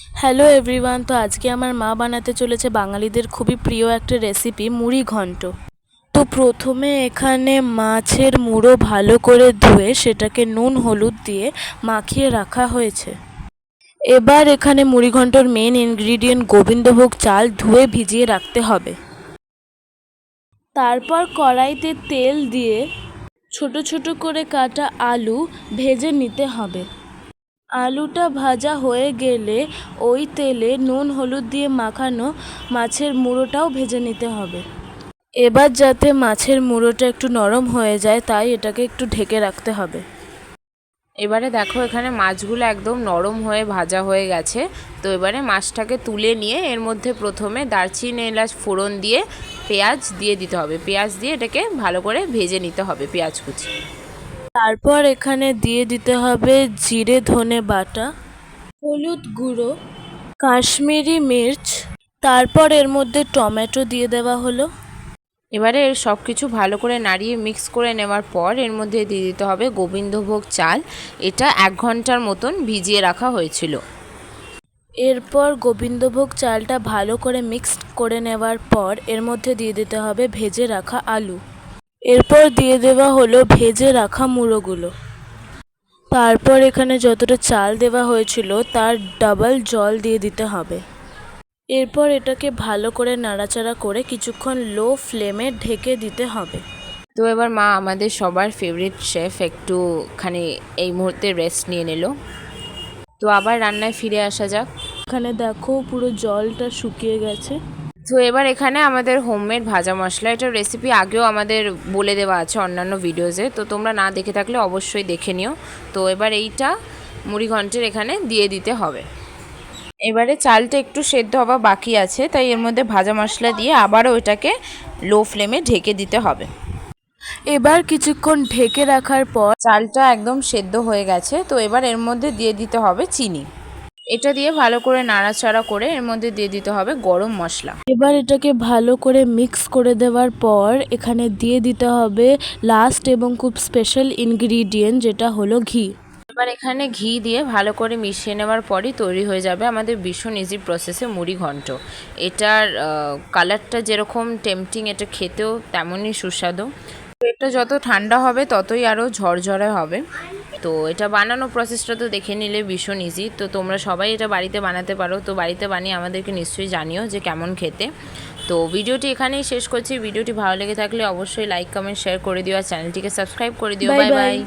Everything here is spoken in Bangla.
হ্যালো এভরিওয়ান, তো আজকে আমার মা বানাতে চলেছে বাঙালিদের খুবই প্রিয় একটা রেসিপি মুড়ি ঘন্ট। তো প্রথমে এখানে মাছের মুড়ো ভালো করে ধুয়ে সেটাকে নুন হলুদ দিয়ে মাখিয়ে রাখা হয়েছে। এবার এখানে মুড়ি ঘন্টর মেন ইনগ্রিডিয়েন্ট গোবিন্দভোগ চাল ধুয়ে ভিজিয়ে রাখতে হবে। তারপর কড়াইতে তেল দিয়ে ছোট ছোট করে কাটা আলু ভেজে নিতে হবে। আলুটা ভাজা হয়ে গেলে ওই তেলে নুন হলুদ দিয়ে মাখানো মাছের মুড়োটাও ভেজে নিতে হবে। এবার যাতে মাছের মুড়োটা একটু নরম হয়ে যায় তাই এটাকে একটু ঢেকে রাখতে হবে। এবারে দেখো এখানে মাছগুলো একদম নরম হয়ে ভাজা হয়ে গেছে। তো এবারে মাছটাকে তুলে নিয়ে এর মধ্যে প্রথমে দারচিনি এলাচ ফোড়ন দিয়ে পেঁয়াজ দিয়ে দিতে হবে। পেঁয়াজ দিয়ে এটাকে ভালো করে ভেজে নিতে হবে পেঁয়াজ কুচি। তারপর এখানে দিয়ে দিতে হবে জিরে ধনে বাটা, হলুদ গুঁড়ো, কাশ্মীরি মির্চ, তারপর এর মধ্যে টমেটো দিয়ে দেওয়া হলো। এবারে এর সব কিছু ভালো করে নাড়িয়ে মিক্স করে নেওয়ার পর এর মধ্যে দিয়ে দিতে হবে গোবিন্দভোগ চাল। এটা 1 ঘন্টার মতন ভিজিয়ে রাখা হয়েছিল। এরপর গোবিন্দভোগ চালটা ভালো করে মিক্সড করে নেওয়ার পর এর মধ্যে দিয়ে দিতে হবে ভেজে রাখা আলু। এরপর দিয়ে দেওয়া হলো ভেজে রাখা মুড়োগুলো। তারপর এখানে যতটা চাল দেওয়া হয়েছিল তার ডাবল জল দিয়ে দিতে হবে। এরপর এটাকে ভালো করে নাড়াচাড়া করে কিছুক্ষণ লো ফ্লেমে ঢেকে দিতে হবে। তো এবার মা আমাদের সবার ফেভারিট শেফ একটুখানি এই মুহূর্তে রেস্ট নিয়ে নিল। তো আবার রান্নায় ফিরে আসা যাক। এখানে দেখো পুরো জলটা শুকিয়ে গেছে। তো এবার এখানে আমাদের হোমমেড ভাজা মশলা, এটার রেসিপি আগেও আমাদের বলে দেওয়া আছে অন্যান্য ভিডিওসে, তো তোমরা না দেখে থাকলে অবশ্যই দেখে নিও। তো এবার এইটা মুড়ি ঘন্টের এখানে দিয়ে দিতে হবে। এবারে চালটা একটু সেদ্ধ হওয়া বাকি আছে, তাই এর মধ্যে ভাজা মশলা দিয়ে আবারও এটাকে লো ফ্লেমে ঢেকে দিতে হবে। এবার কিছুক্ষণ ঢেকে রাখার পর চালটা একদম সেদ্ধ হয়ে গেছে। তো এবার এর মধ্যে দিয়ে দিতে হবে চিনি। এটা দিয়ে ভালো করে নাড়াচাড়া করে এর মধ্যে দিয়ে দিতে হবে গরম মশলা। এবার এটাকে ভালো করে মিক্স করে দেওয়ার পর এখানে দিয়ে দিতে হবে লাস্ট এবং খুব স্পেশাল ইনগ্রিডিয়েন্ট, যেটা হলো ঘি। এবার এখানে ঘি দিয়ে ভালো করে মিশিয়ে নেওয়ার পরই তৈরি হয়ে যাবে আমাদের ভীষণ ইজি প্রসেসে মুড়ি ঘন্ট। এটার কালারটা যেরকম টেম্পটিং, এটা খেতেও তেমনই সুস্বাদু। তো এটা যত ঠান্ডা হবে ততই আরও ঝরঝরে হবে। তো এটা বানানো প্রসেসটা তো দেখে নিলে ভীষণ ইজি। তো তোমরা সবাই এটা বাড়িতে বানাতে পারো। তো বাড়িতে বানিয়ে আমাদেরকে নিশ্চয়ই জানিও যে কেমন খেতে। তো ভিডিওটি এখানেই শেষ করছি। ভিডিওটি ভালো লেগে থাকলে অবশ্যই লাইক কমেন্ট শেয়ার করে দিও আর চ্যানেলটিকে সাবস্ক্রাইব করে দিও। Bye bye.